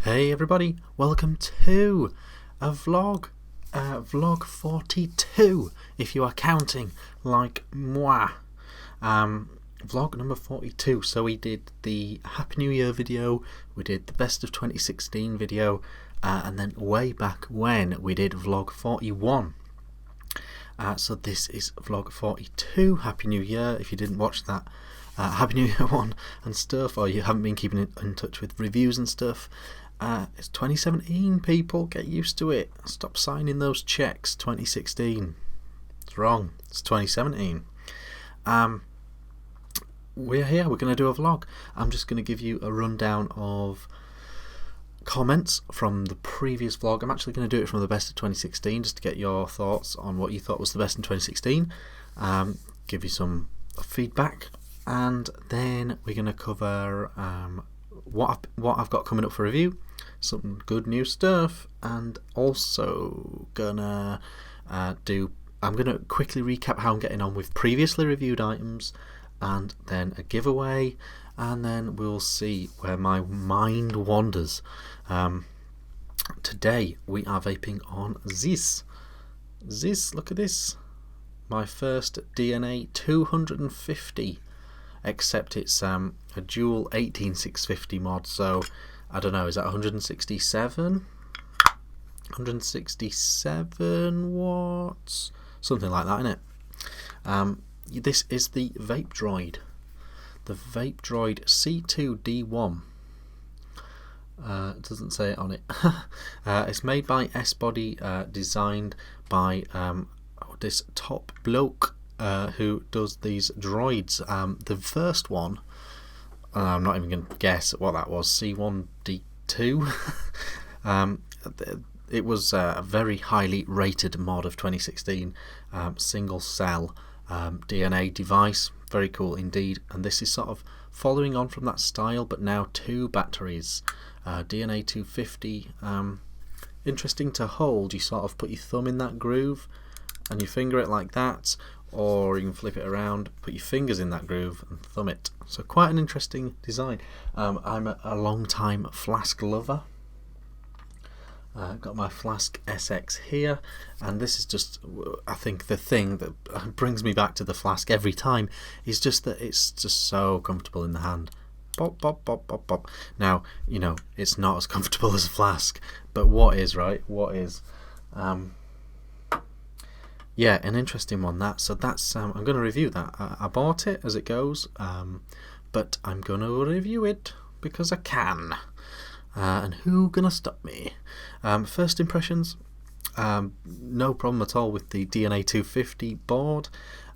Hey everybody, welcome to a vlog, vlog 42 if you are counting like moi. Vlog number 42. So we did the Happy New Year video, we did the best of 2016 video, and then way back when we did vlog 41. So this is vlog 42. Happy New Year if you didn't watch that Happy New Year one and stuff, or you haven't been keeping in touch with reviews and stuff. It's 2017, people, get used to it. Stop signing those checks. 2016, it's wrong, it's 2017. We're here, we're going to do a vlog. I'm just going to give you a rundown of comments from the previous vlog. I'm actually going to do it from the best of 2016 just to get your thoughts on what you thought was the best in 2016, give you some feedback, and then we're going to cover what I've got coming up for review, some good new stuff, and also gonna I'm gonna quickly recap how I'm getting on with previously reviewed items, and then a giveaway, and then we'll see where my mind wanders. Today we are vaping on this, look at this, my first DNA 250, except it's a dual 18650 mod, so I don't know, is that 167 watts, something like that, isn't it? This is the VapeDroid, the VapeDroid C2D1. It doesn't say it on it. It's made by S-Body, designed by this top bloke who does these droids. The first one, I'm not even going to guess what that was, C1D2. It was a very highly rated mod of 2016, single cell DNA device, very cool indeed, and this is sort of following on from that style, but now 2 batteries, DNA 250, interesting to hold. You sort of put your thumb in that groove and you finger it like that, or you can flip it around, put your fingers in that groove and thumb it. So quite an interesting design. I'm a long time flask lover. Got my Flask SX here, and this is just, I think the thing that brings me back to the Flask every time is just that it's just so comfortable in the hand. Bop, bop, bop, bop, bop. Now, you know, it's not as comfortable as a Flask, but what is, right? What is? Yeah, an interesting one, that. So that's I'm going to review that. I bought it as it goes, but I'm going to review it because I can. And who gonna stop me? First impressions, no problem at all with the DNA 250 board.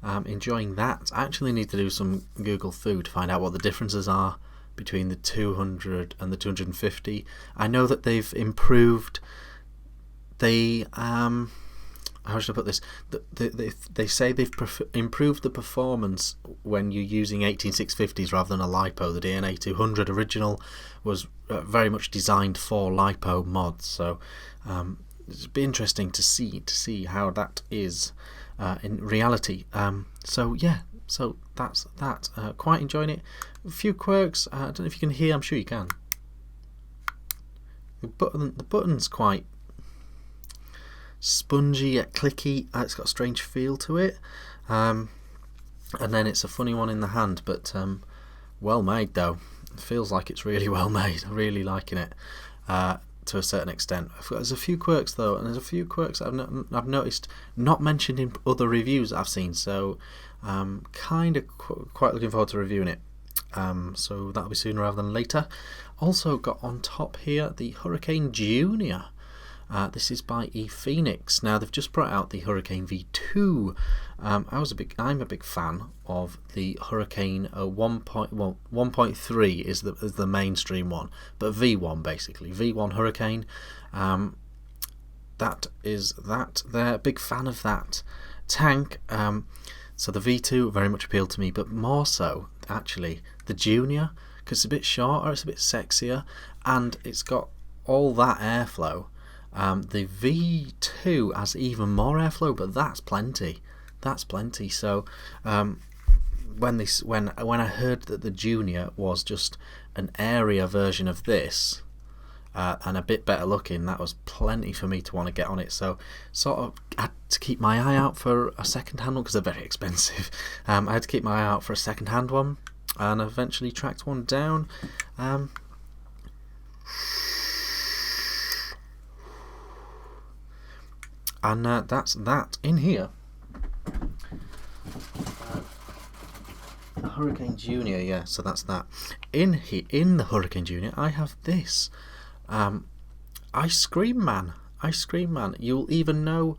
Enjoying that. I actually need to do some Google Foo to find out what the differences are between the 200 and the 250. I know that they've improved. How should I put this? They say they've improved the performance when you're using 18650s rather than a LiPo. The DNA 200 original was very much designed for LiPo mods, so it'd be interesting to see how that is in reality. So yeah, so that's that. Quite enjoying it. A few quirks. I don't know if you can hear. I'm sure you can. The button's quite spongy yet clicky. It's got a strange feel to it, and then it's a funny one in the hand, but well made though. It feels like it's really well made. I'm really liking it to a certain extent. There's a few quirks though, and there's a few quirks I've noticed not mentioned in other reviews that I've seen, so kind of quite looking forward to reviewing it. So that'll be sooner rather than later. Also got on top here the Hurricane Junior. This is by ePhoenix. Now they've just brought out the Hurricane V2. I'm a big fan of the Hurricane 1.3 is the mainstream one, but V1 basically, V1 Hurricane. That is that. They're a big fan of that tank. So the V2 very much appealed to me, but more so actually the Junior, because it's a bit shorter, it's a bit sexier, and it's got all that airflow. The V2 has even more airflow, but that's plenty. So when I heard that the Junior was just an airier version of this, and a bit better looking, that was plenty for me to want to get on it. So sort of had to keep my eye out for a second-hand one because they're very expensive. I had to keep my eye out for a second-hand one, and eventually tracked one down. And that's that in here. Hurricane Junior, yeah, so that's that. In the Hurricane Junior, I have this Ice Cream Man. You'll either know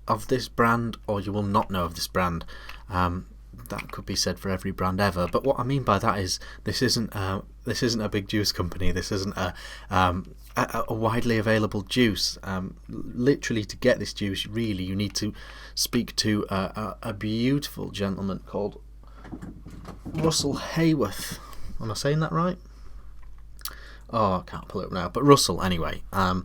of this brand or you will not know of this brand. That could be said for every brand ever. But what I mean by that is this isn't a big juice company. This isn't a widely available juice. Literally, to get this juice, really, you need to speak to a beautiful gentleman called Russell Hayworth. Am I saying that right? Oh, I can't pull it up now. But Russell, anyway. And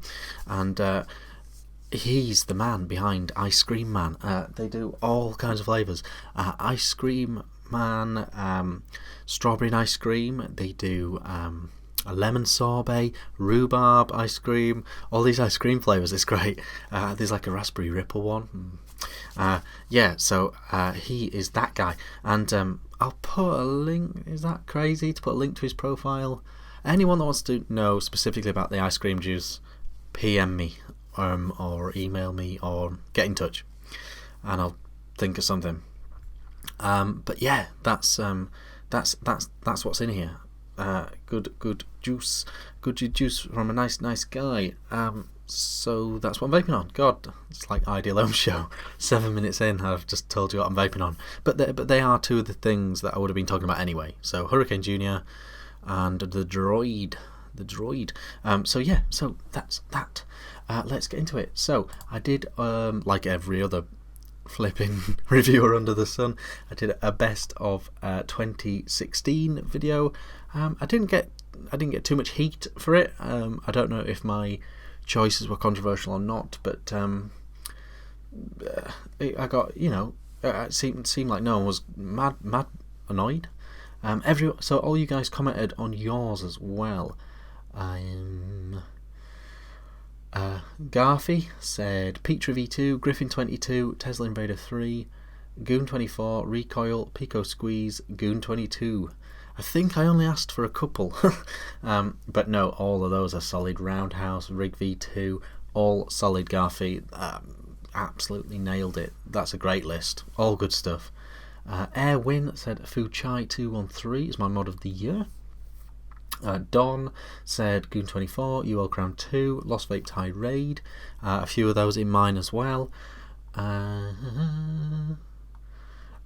he's the man behind Ice Cream Man. They do all kinds of flavours. Ice Cream Man, strawberry and ice cream. They do a lemon sorbet, rhubarb ice cream. All these ice cream flavours. It's great. There's like a raspberry ripple one. Yeah, so he is that guy. And I'll put a link. Is that crazy to put a link to his profile? Anyone that wants to know specifically about the ice cream juice, PM me. Or email me or get in touch, and I'll think of something. But yeah, that's what's in here. Good juice from a nice guy. So that's what I'm vaping on. God, it's like Ideal Home Show. 7 minutes in, I've just told you what I'm vaping on. But they are two of the things that I would have been talking about anyway. So Hurricane Junior and the Droid. So yeah, so that's that. Let's get into it. So I did, like every other flipping reviewer under the sun, I did a best of 2016 video. I didn't get too much heat for it. I don't know if my choices were controversial or not, but I got, it seemed like no one was mad annoyed. So all you guys commented on yours as well. Garfy said Petra V2, Griffin 22, Tesla Invader 3, Goon 24, Recoil, Pico Squeeze, Goon 22. I think I only asked for a couple, but no, all of those are solid. Roundhouse, Rig V2, all solid. Garfy, absolutely nailed it. That's a great list, all good stuff. Airwin said Fu Chai 213 is my mod of the year. Don said Goon 24, UL Crown 2, Lost Vape Tide Raid, a few of those in mine as well.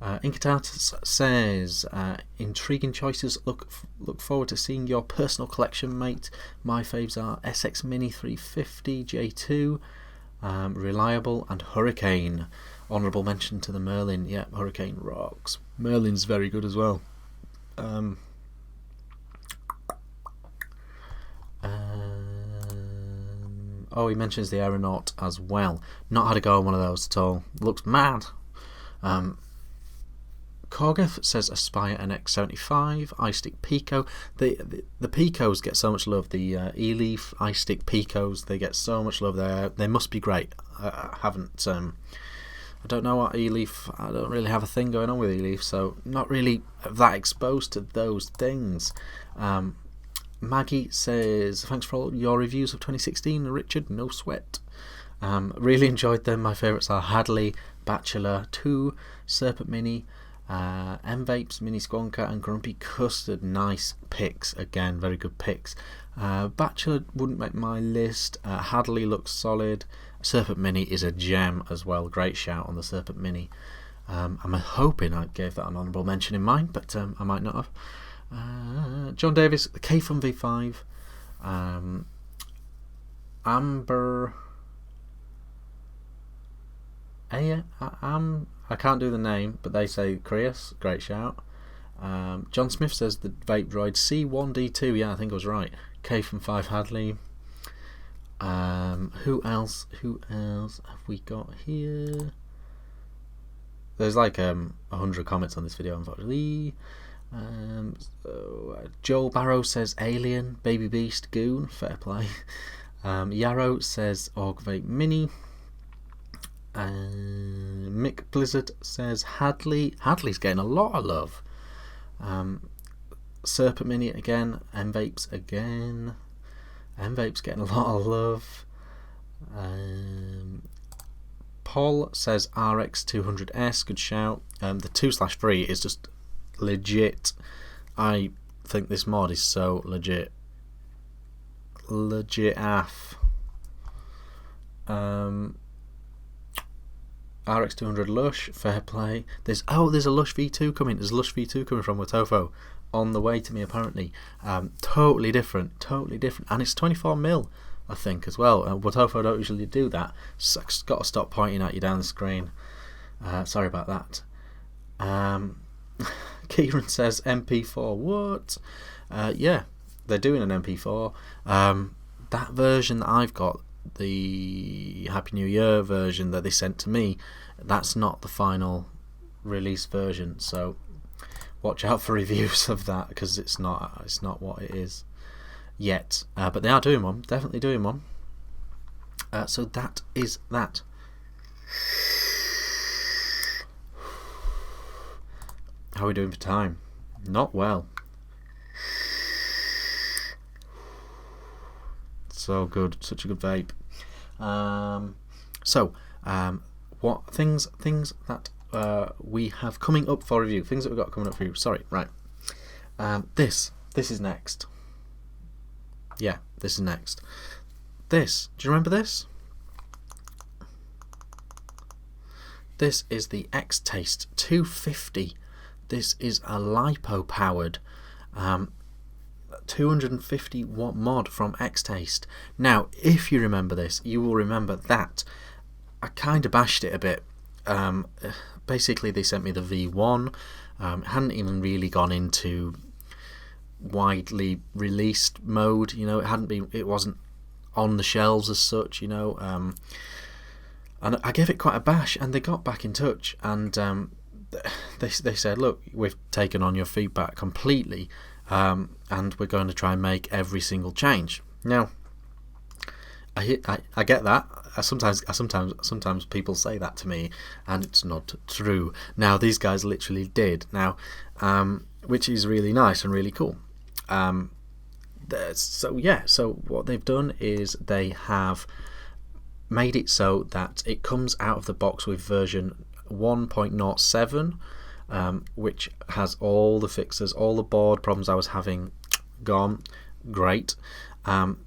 Xtaste says intriguing choices. Look forward to seeing your personal collection, mate. My faves are SX Mini 350, J2, Reliable, and Hurricane. Honourable mention to the Merlin. Yeah, Hurricane rocks. Merlin's very good as well. Oh, he mentions the Aeronaut as well. Not had a go on one of those at all. Looks mad. Korgoth says Aspire NX75, iStick Pico. The Picos get so much love. The eLeaf iStick Picos, they get so much love there. They must be great. I haven't. I don't know what eLeaf. I don't really have a thing going on with eLeaf, so not really that exposed to those things. Maggie says, thanks for all your reviews of 2016, Richard, no sweat. Really enjoyed them. My favourites are Hadley, Bachelor 2, Serpent Mini, M-Vapes, Mini Squonka, and Grumpy Custard. Nice picks, again, very good picks. Bachelor wouldn't make my list. Hadley looks solid. Serpent Mini is a gem as well. Great shout on the Serpent Mini. I'm hoping I gave that an honourable mention in mine, but I might not have. John Davis, the K-Fun V5, Amber, I can't do the name, but they say Creus, great shout. John Smith says the VapeDroid C1D2, yeah, I think I was right. K-Fun 5 Hadley. Who else have we got here? There's like 100 comments on this video, unfortunately. Joel Barrow says Alien, Baby Beast, Goon, fair play. Yarrow says Org Vape Mini. Mick Blizzard says Hadley. Hadley's getting a lot of love. Serpent Mini again. M-Vapes again. M-Vape's getting a lot of love. Paul says RX200S, good shout. The 2/3 is just legit. I think this mod is so legit. Legit AF. RX200 Lush, fair play. There's a Lush V2 coming. There's a Lush V2 coming from Watofo on the way to me apparently. Totally different, and it's 24mm I think as well. Watofo don't usually do that. So I've got to stop pointing at you down the screen. Sorry about that. Kieran says MP4. What? Yeah, they're doing an MP4. That version that I've got, the Happy New Year version that they sent to me, that's not the final release version. So watch out for reviews of that, because it's not what it is yet. But they are doing one, definitely doing one. So that is that. How are we doing for time? Not well. So good, such a good vape. What things that we have coming up for review? Things that we've got coming up for you. Sorry, right. This is next. Yeah, this is next. This, do you remember this? This is the Xtaste 250. This is a lipo powered 250 watt mod from Xtaste. Now, if you remember this, you will remember that I kind of bashed it a bit. Basically, they sent me the V1. Hadn't even really gone into widely released mode. You know, it wasn't on the shelves as such. You know, and I gave it quite a bash, and they got back in touch, and they said, look, we've taken on your feedback completely. And we're going to try and make every single change. Now, I get that. Sometimes people say that to me, and it's not true. Now, these guys literally did. Now, which is really nice and really cool. So what they've done is they have made it so that it comes out of the box with version 1.07. Which has all the fixes, all the board problems I was having gone. Great.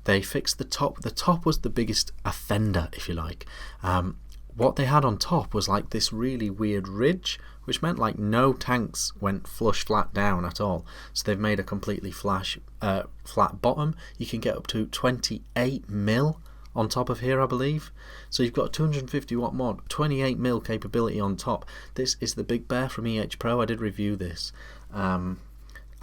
They fixed the top. The top was the biggest offender, if you like. What they had on top was like this really weird ridge, which meant like no tanks went flat down at all. So they've made a completely flat bottom. You can get up to 28mm on top of here, I believe. So you've got a 250 watt mod, 28mm capability on top. This is the Big Bear from Pro. I did review this. I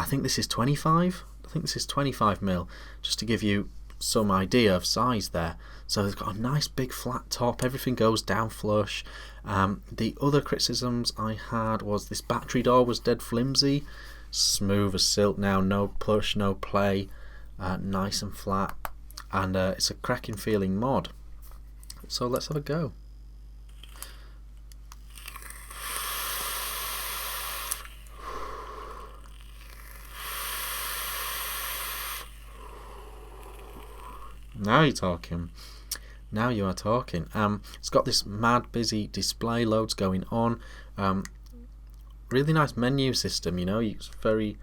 think this is 25. I think this is 25mm, just to give you some idea of size there. So they've got a nice big flat top. Everything goes down flush. The other criticisms I had was this battery door was dead flimsy, smooth as silk now, no push, no play, nice and flat. And it's a cracking feeling mod. So let's have a go. Now you're talking. Now you are talking. It's got this mad busy display, loads going on. Really nice menu system. You know, it's very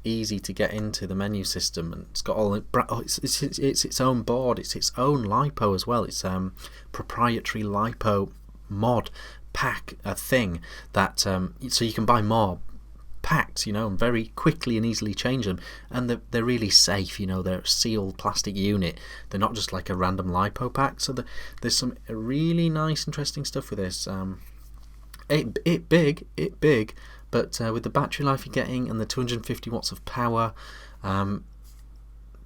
easy to get into the menu system, and it's got all it's its own board, it's its own lipo as well. It's proprietary lipo mod pack, a thing that so you can buy more packs, you know, and very quickly and easily change them, and they're really safe. You know, they're a sealed plastic unit, they're not just like a random lipo pack. So there's some really nice interesting stuff with this. It big, but with the battery life you're getting and the 250 watts of power,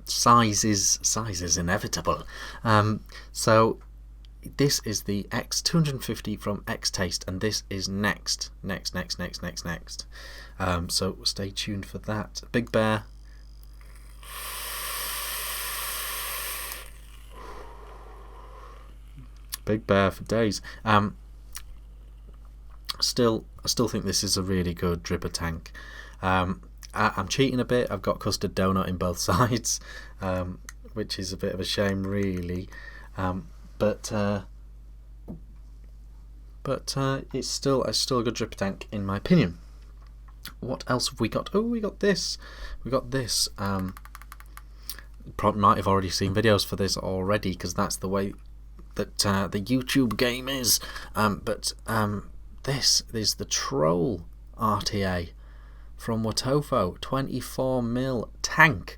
size is inevitable. So this is the X250 from Xtaste, and this is next. So stay tuned for that. Big Bear. Big Bear for days. I still think this is a really good dripper tank. I'm cheating a bit. I've got custard donut in both sides, which is a bit of a shame, really. But it's still a good dripper tank in my opinion. What else have we got? Oh, we got this. Probably might have already seen videos for this already, because that's the way that the YouTube game is. This is the Troll RTA from Watofo, 24mm tank.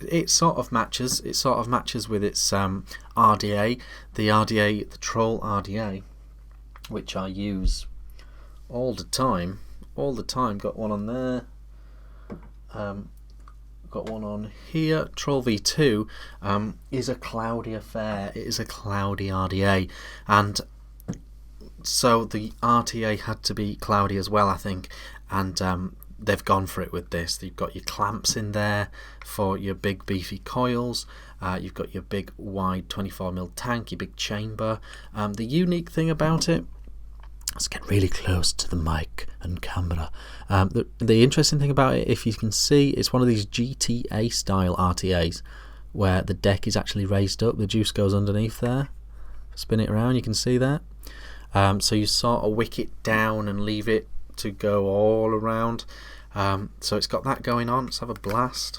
It sort of matches with its RDA, the Troll RDA, which I use all the time. Got one on there. Got one on here. Troll V2 is a cloudy affair. It is a cloudy RDA, and so the RTA had to be cloudy as well, I think, and they've gone for it with this. You've got your clamps in there for your big beefy coils. You've got your big wide 24mm tank, your big chamber. The unique thing about it, let's get really close to the mic and camera. The interesting thing about it, if you can see, it's one of these GTA style RTAs where the deck is actually raised up, the juice goes underneath there. Spin it around, you can see that. So you sort of wick it down and leave it to go all around. So it's got that going on. Let's have a blast.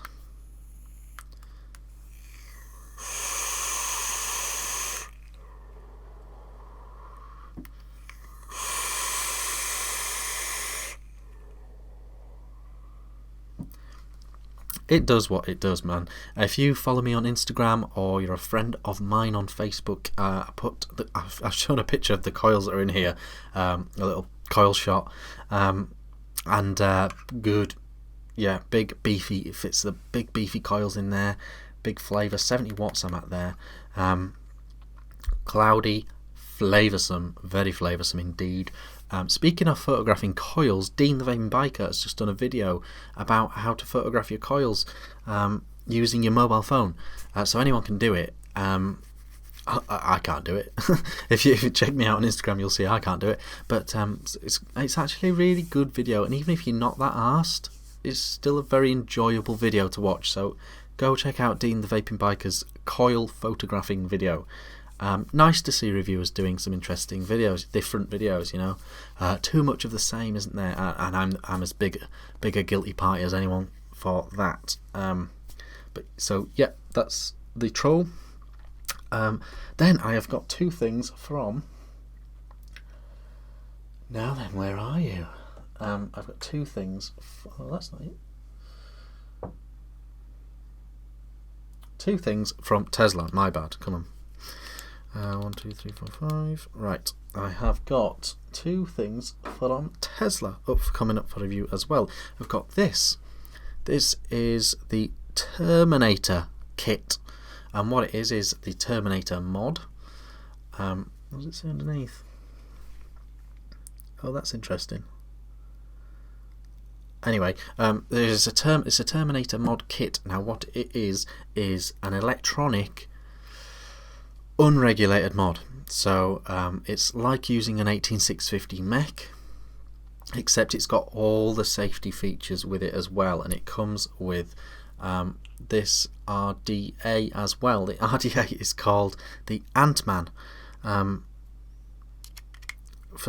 It does what it does, man. If you follow me on Instagram or you're a friend of mine on Facebook, I've shown a picture of the coils that are in here, a little coil shot, and good, yeah, big beefy. It fits the big beefy coils in there, big flavour, 70 watts I'm at there, cloudy, flavoursome, very flavoursome indeed. Speaking of photographing coils, Dean the Vaping Biker has just done a video about how to photograph your coils using your mobile phone. So anyone can do it. I can't do it. If you check me out on Instagram, you'll see I can't do it. But it's actually a really good video, and even if you're not that arsed, it's still a very enjoyable video to watch. So go check out Dean the Vaping Biker's coil photographing video. Nice to see reviewers doing some interesting videos, different videos, you know. Too much of the same, isn't there? And I'm as big a guilty party as anyone for that. But so yeah, that's the Troll. Then I have got two things from. Now then, where are you? I've got two things. Oh, that's not it. Two things from Tesla. My bad. Come on. 1, 2, 3, 4, 5. Right, I have got two things from Tesla coming up for review as well. I've got this. This is the Terminator kit, and what it is the Terminator mod. What does it say underneath? Oh, that's interesting. Anyway, it's a Terminator mod kit. Now, what it is an electronic unregulated mod. So it's like using an 18650 mech, except it's got all the safety features with it as well, and it comes with this RDA as well. The RDA is called the Ant-Man for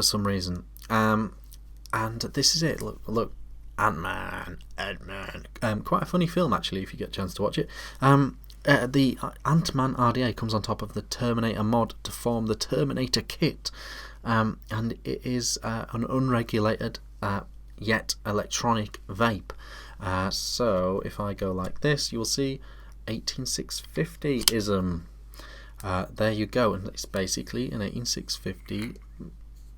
some reason, and this is it. Look, Ant-Man. Quite a funny film actually, if you get a chance to watch it. The Ant-Man RDA comes on top of the Terminator mod to form the Terminator kit, and it is an unregulated yet electronic vape. So if I go like this, you will see 18650ism. There you go, and it's basically an 18650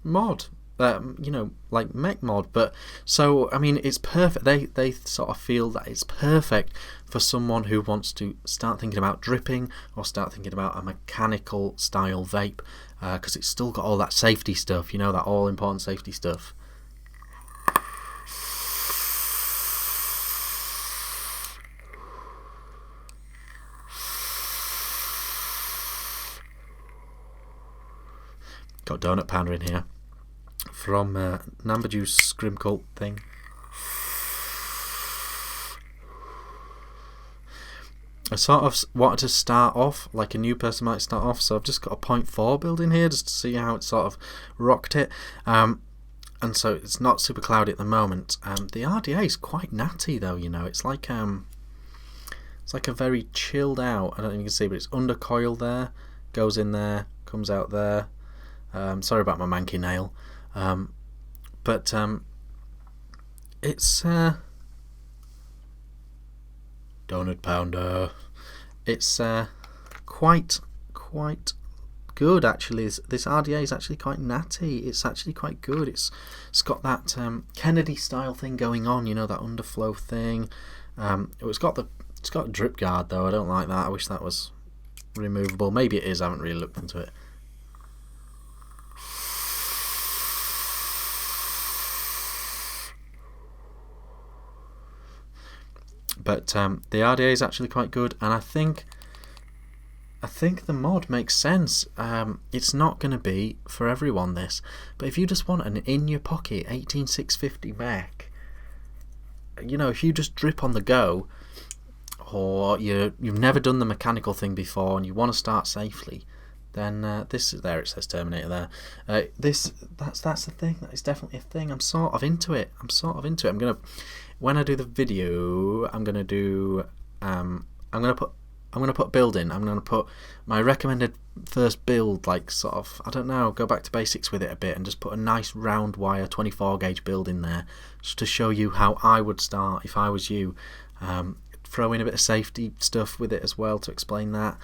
mod. you know, like mech mod. But so I mean, it's perfect. They sort of feel that it's perfect for someone who wants to start thinking about dripping or start thinking about a mechanical style vape, because it's still got all that safety stuff, you know, that all important safety stuff. Got donut pounder in here from Number Juice Scrim Cult thing. I sort of wanted to start off like a new person might start off, so I've just got a 0.4 build in here just to see how it sort of rocked it. And so it's not super cloudy at the moment. The RDA is quite natty though, you know. It's like a very chilled out. I don't know if you can see, but it's under coil there, goes in there, comes out there. Sorry about my manky nail, but it's donut pounder. It's quite good actually. This RDA is actually quite natty. It's actually quite good. It's got that Kennedy style thing going on, you know, that underflow thing. It's got a drip guard though. I don't like that. I wish that was removable. Maybe it is. I haven't really looked into it. But the RDA is actually quite good, and I think the mod makes sense. It's not going to be for everyone this, but if you just want an in your pocket 18650 mech, you know, if you just drip on the go, or you've never done the mechanical thing before and you want to start safely, then this is there. It says Terminator there. That's the thing. That is definitely a thing. I'm sort of into it. I'm gonna, when I do the video, I'm gonna put a build in. I'm gonna put my recommended first build, like sort of, I don't know, go back to basics with it a bit and just put a nice round wire 24 gauge build in there, just to show you how I would start if I was you. Throw in a bit of safety stuff with it as well to explain that.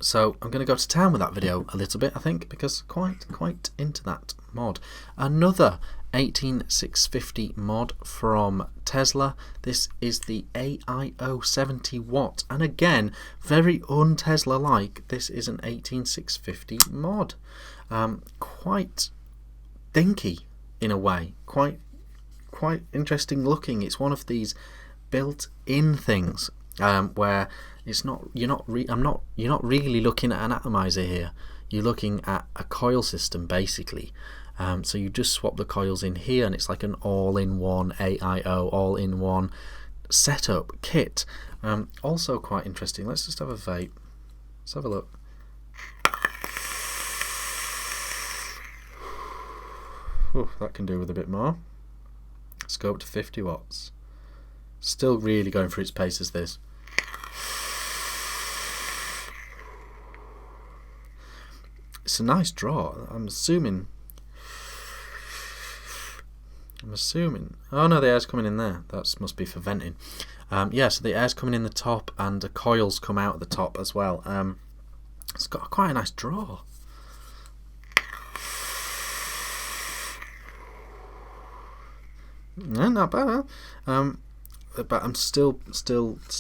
So I'm going to go to town with that video a little bit, I think, because quite into that mod. Another 18650 mod from Tesla. This is the AIO 70 watt, and again, very un-Tesla like. This is an 18650 mod. Quite dinky in a way, quite interesting looking. It's one of these built-in things where it's not, you're not really looking at an atomizer here. You're looking at a coil system basically. So you just swap the coils in here, and it's like an all-in-one AIO, all-in-one setup kit. Also quite interesting. Let's just have a vape. Let's have a look. Ooh, that can do with a bit more. Let's go up to 50 watts. Still really going through its paces, this. It's a nice draw. I'm assuming. Oh no, the air's coming in there. That must be for venting. Yeah, so the air's coming in the top, and the coils come out at the top as well. It's got quite a nice draw. Yeah, not bad. But I'm still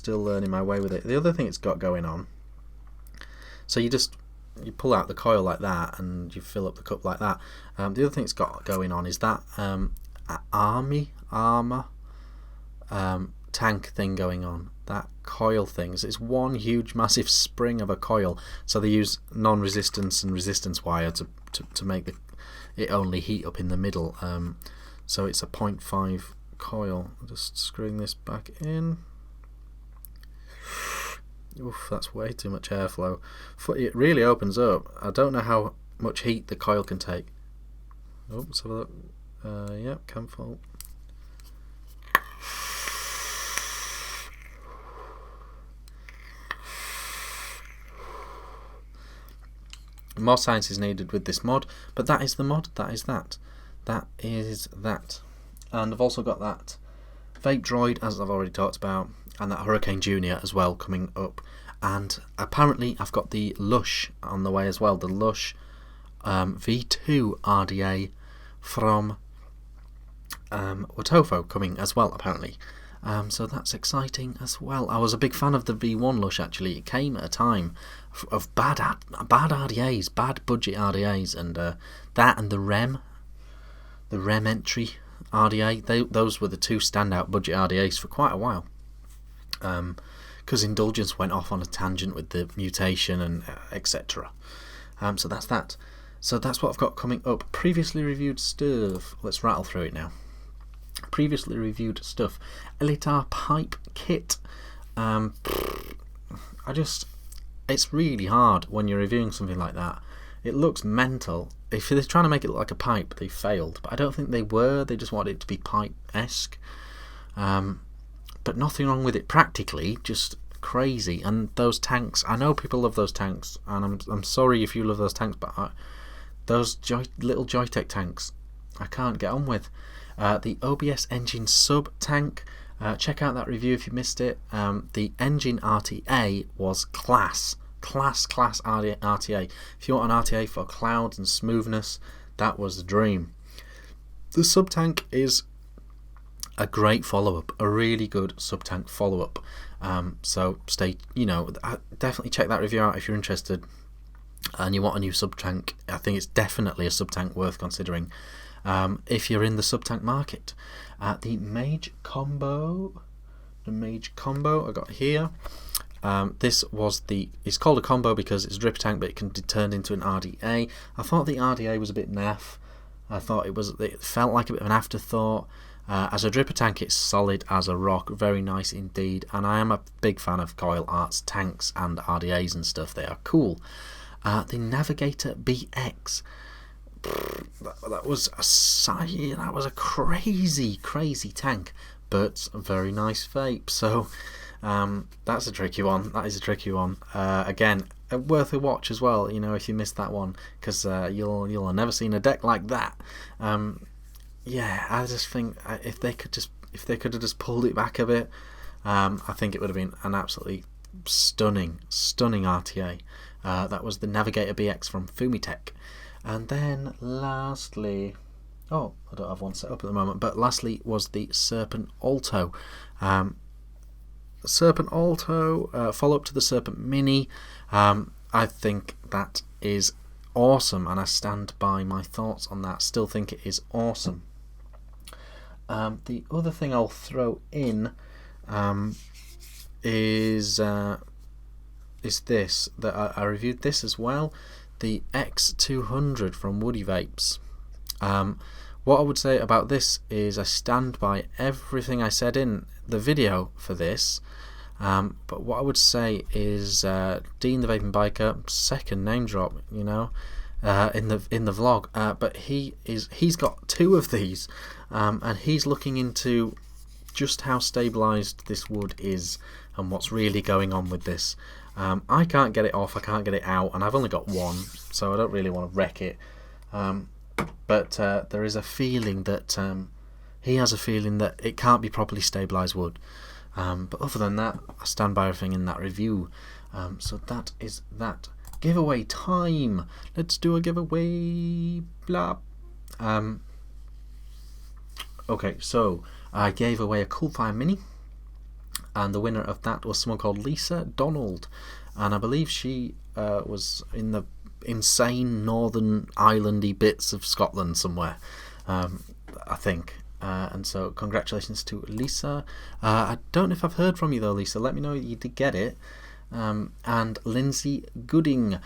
learning my way with it. The other thing it's got going on. So you pull out the coil like that, and you fill up the cup like that. The other thing it's got going on is that armor tank thing going on. That coil thing. So it's one huge massive spring of a coil. So they use non-resistance and resistance wire to make it only heat up in the middle. So it's a 0.5 coil. Just screwing this back in. Oof, that's way too much airflow. It really opens up. I don't know how much heat the coil can take. Oh, let's have a look. Yep, can fall. More science is needed with this mod, but that is the mod. That is that. That is that. And I've also got that VapeDroid, as I've already talked about, and that Hurricane Junior as well coming up. And apparently I've got the Lush on the way as well. The Lush V2 RDA from Watofo coming as well, apparently. So that's exciting as well. I was a big fan of the V1 Lush, actually. It came at a time of bad RDAs, bad budget RDAs, and that and the REM entry RDA, those were the two standout budget RDAs for quite a while. Because Indulgence went off on a tangent with the mutation and etc. So that's that. So that's what I've got coming up. Previously reviewed stuff. Let's rattle through it now. Previously reviewed stuff. Elitar pipe kit. It's really hard when you're reviewing something like that. It looks mental. If they're trying to make it look like a pipe, they failed. But I don't think they were. They just wanted it to be pipe-esque. But nothing wrong with it practically. Just crazy. And those tanks. I know people love those tanks, and I'm sorry if you love those tanks, but those little Joytech tanks, I can't get on with. The OBS engine sub tank. Check out that review if you missed it. The engine RTA was class RTA. If you want an RTA for clouds and smoothness, that was the dream. The sub tank is a great follow-up, a really good sub tank follow-up. So definitely check that review out if you're interested and you want a new sub tank. I think it's definitely a sub tank worth considering if you're in the sub tank market. The Mage combo I got here. It's called a combo because it's a drip tank, but it can be turned into an RDA. I thought the RDA was a bit naff. I thought it felt like a bit of an afterthought. As a dripper tank, it's solid as a rock, very nice indeed, and I am a big fan of Coil Arts tanks and RDAs and stuff. They are cool. The Navigator BX, that was a crazy tank, but a very nice vape. So that's a tricky one. That is a tricky one. Again, worth a watch as well. If you missed that one, because you'll have never seen a deck like that. Yeah, I just think if they could have just pulled it back a bit, I think it would have been an absolutely stunning RTA. That was the Navigator BX from Fumitech. And then lastly, I don't have one set up at the moment, but lastly was the Serpent Alto. Serpent Alto, follow up to the Serpent Mini. I think that is awesome, and I stand by my thoughts on that. Still think it is awesome. The other thing I'll throw in is this, that I reviewed this as well, the X200 from Woody Vapes. What I would say about this is I stand by everything I said in the video for this, but what I would say is Dean the Vaping Biker, second name drop, in the vlog, but he's got two of these, and he's looking into just how stabilized this wood is and what's really going on with this. I can't get it off, I can't get it out, and I've only got one, so I don't really want to wreck it. But there is a feeling that he has a feeling that it can't be properly stabilized wood. But other than that, I stand by everything in that review. So that is that. Giveaway time. Let's do a giveaway. Blah. Okay, so I gave away a Coolfire Mini, and the winner of that was someone called Lisa Donald, and I believe she was in the insane northern islandy bits of Scotland somewhere, I think. And so congratulations to Lisa. I don't know if I've heard from you though, Lisa. Let me know you did get it. And Lindsay Gooding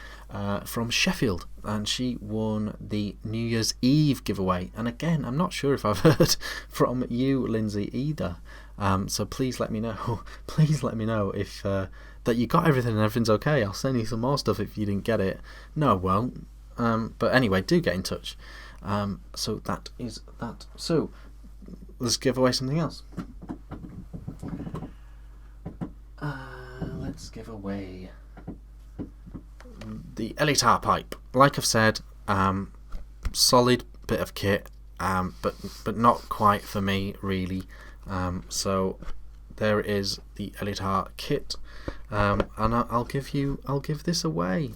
from Sheffield, and she won the New Year's Eve giveaway. And again, I'm not sure if I've heard from you, Lindsay, either. So please let me know. Please let me know if that you got everything and everything's okay. I'll send you some more stuff if you didn't get it. No, I won't. But anyway, do get in touch. So that is that. So let's give away something else. Let's give away the Elitar pipe. Like I've said, solid bit of kit, but not quite for me really. So there is the Elitar kit, and I'll give this away.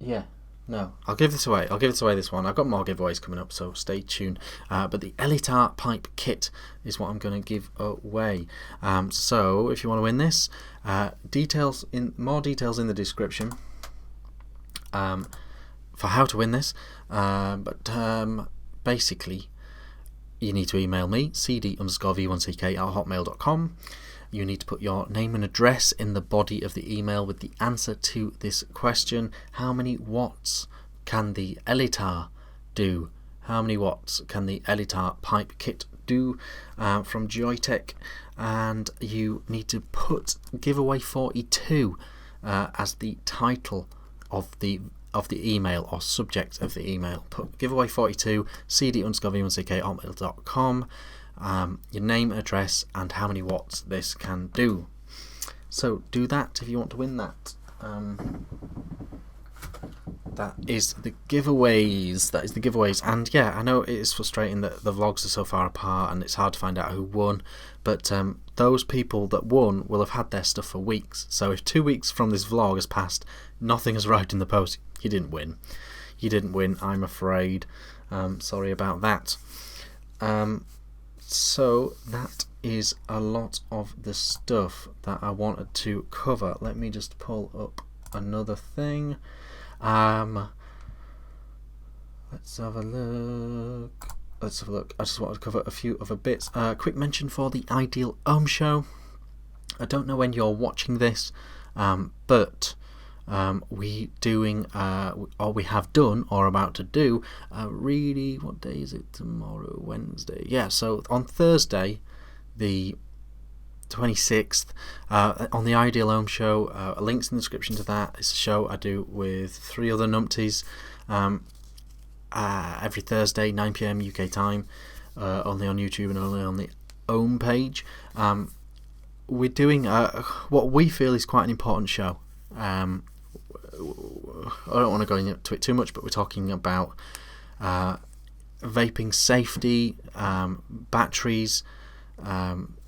yeah. No, I'll give this away. I'll give this away this one. I've got more giveaways coming up, so stay tuned. But the Elitar pipe kit is what I'm going to give away. So if you want to win this, more details in the description for how to win this. Basically, you need to email me cd_v1ck@hotmail.com. You need to put your name and address in the body of the email with the answer to this question. How many watts can the Elitar do? How many watts can the Elitar pipe kit do from Joytech? And you need to put giveaway 42 as the title of the email or subject of the email. Put giveaway 42 cd_v1ck@hotmail.com. Your name, address, and how many watts this can do. So do that if you want to win that. That is the giveaways. And yeah, I know it is frustrating that the vlogs are so far apart and it's hard to find out who won, but those people that won will have had their stuff for weeks. So if 2 weeks from this vlog has passed, nothing has arrived in the post, you didn't win. You didn't win, I'm afraid. Sorry about that. So that is a lot of the stuff that I wanted to cover. Let me just pull up another thing. Let's have a look. I just wanted to cover a few other bits. Quick mention for the Ideal Ohm Show. I don't know when you're watching this, but we have done or about to do what day is it? Tomorrow, Wednesday. Yeah, so on Thursday the 26th on the Ideal Ohm Show, links in the description to that. It's a show I do with 3 other numpties every Thursday 9 PM UK time, only on YouTube and only on the Ohm page. We're doing what we feel is quite an important show. I don't want to go into it too much, but we're talking about vaping safety, batteries,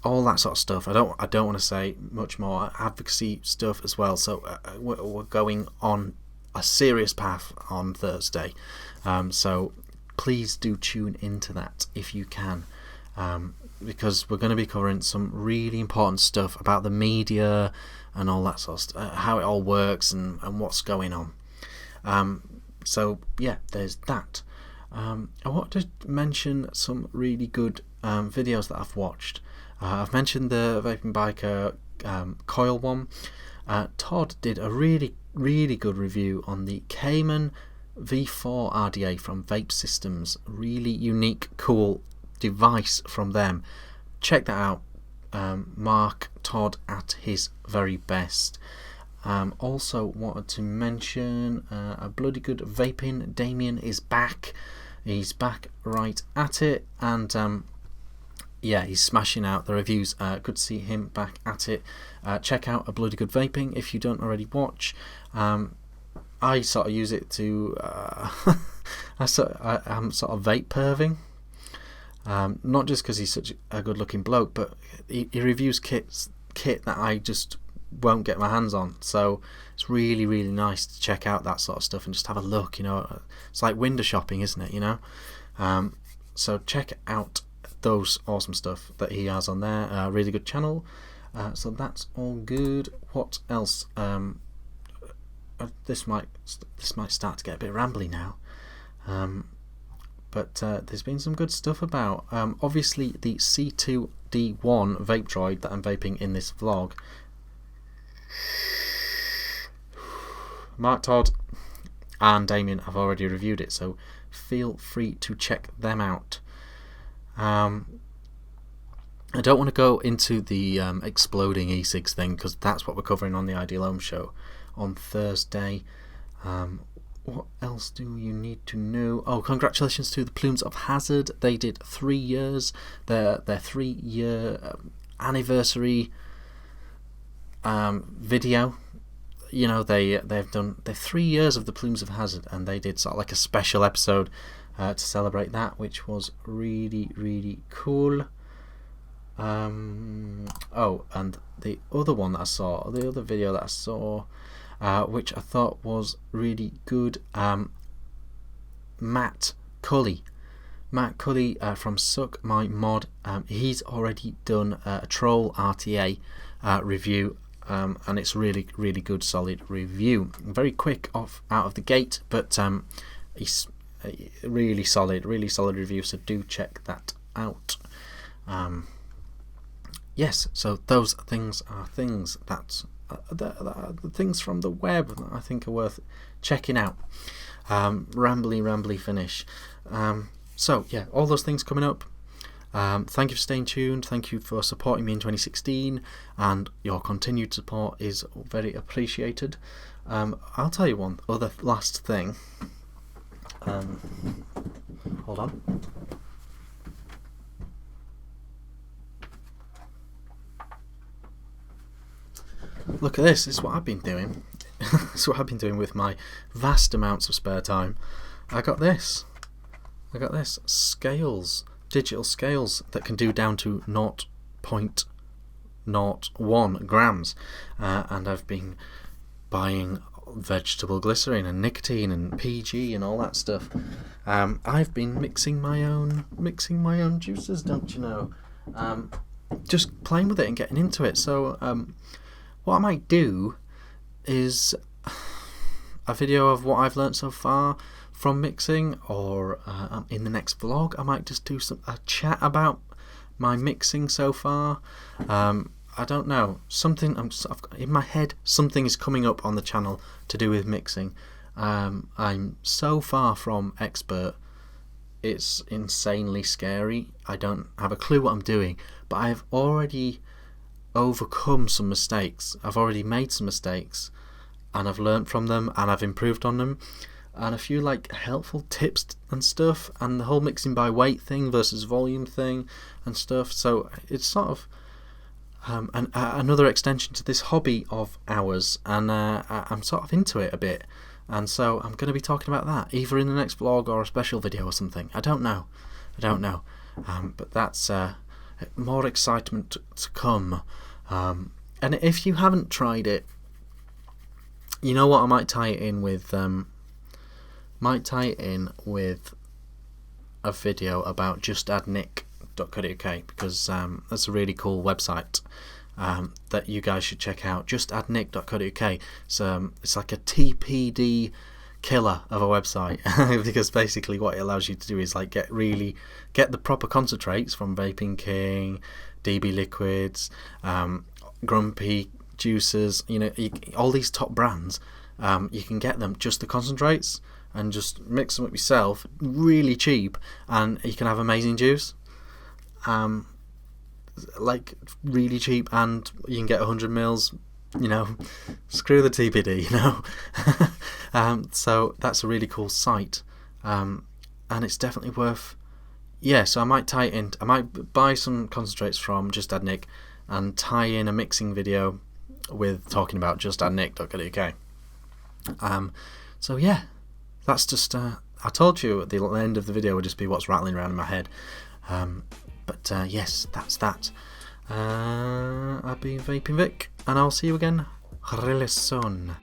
all that sort of stuff. I don't want to say much more. Advocacy stuff as well. So we're going on a serious path on Thursday. So please do tune into that if you can, because we're going to be covering some really important stuff about the media and all that sort of stuff, how it all works and what's going on. So yeah, there's that. I want to mention some really good videos that I've watched. I've mentioned the Vaping Biker coil one. Todd did a really good review on the Cayman V4 RDA from Vape Systems. Really unique, cool device from them. Check that out. Mark Todd at his very best. Also wanted to mention a bloody good vaping. Damien is back. He's back right at it, and yeah, he's smashing out the reviews. Good to see him back at it. Check out a bloody good vaping if you don't already watch. I sort of use it to I'm sort of vape perving. Not just because he's such a good looking bloke, but he reviews kit that I just won't get my hands on. So it's really nice to check out that sort of stuff and just have a look. You know, it's like window shopping, isn't it? You know, so check out those awesome stuff that he has on there. Really good channel. So that's all good. What else? This might start to get a bit rambly now. But there's been some good stuff about. Obviously, the C2D1 VapeDroid that I'm vaping in this vlog. Mark Todd and Damien have already reviewed it, so feel free to check them out. I don't want to go into the exploding e-cigs thing, because that's what we're covering on the Ideal Ohm Show on Thursday. What else do you need to know? Oh, congratulations to the Plumes of Hazard. They did 3 years. Their 3-year anniversary video. You know, they've done 3 years of the Plumes of Hazard, and they did sort of like a special episode to celebrate that, which was really cool. Oh, and the other one that I saw, the other video that I saw, which I thought was really good. Matt Cully from Suck My Mod, he's already done a Troll RTA review, and it's really good, solid review. Very quick out of the gate, but he's really solid review, so do check that out. Yes, so those things are things that the things from the web that I think are worth checking out. Rambly finish. So yeah, all those things coming up. Thank you for staying tuned. Thank you for supporting me in 2016, and your continued support is very appreciated. I'll tell you one other last thing. Hold on. Look at this. This is what I've been doing. This is what I've been doing with my vast amounts of spare time. I got this scales, digital scales that can do down to 0.01 grams, and I've been buying vegetable glycerin and nicotine and PG and all that stuff. I've been mixing my own juices, don't you know? Just playing with it and getting into it. So what I might do is a video of what I've learnt so far from mixing, or in the next vlog I might just do a chat about my mixing so far. I don't know, something in my head, something is coming up on the channel to do with mixing. I'm so far from expert, it's insanely scary. I don't have a clue what I'm doing, but I've already overcome some mistakes. I've already made some mistakes, and I've learnt from them, and I've improved on them, and a few like helpful tips and stuff, and the whole mixing by weight thing versus volume thing and stuff. So it's sort of another extension to this hobby of ours, and I'm sort of into it a bit, and so I'm going to be talking about that either in the next vlog or a special video or something. I don't know, but that's more excitement to come. And if you haven't tried it, you know what, I might tie it in with a video about justadnick.co.uk, because that's a really cool website that you guys should check out. Justadnick.co.uk. It's like a TPD killer of a website because basically what it allows you to do is like get the proper concentrates from Vaping King, DB Liquids, Grumpy juices, you know, all these top brands. You can get them, just the concentrates, and just mix them up yourself, really cheap, and you can have amazing juice, like really cheap, and you can get 100 mils, you know, screw the TPD, you know. So that's a really cool site, and it's definitely worth, yeah, so I might tie it in, I might buy some concentrates from Just Add Nick and tie in a mixing video with talking about justadnick.co.uk. So yeah, that's just I told you at the end of the video would just be what's rattling around in my head, but yes, that's that. I've been Vaping Vic, and I'll see you again really soon.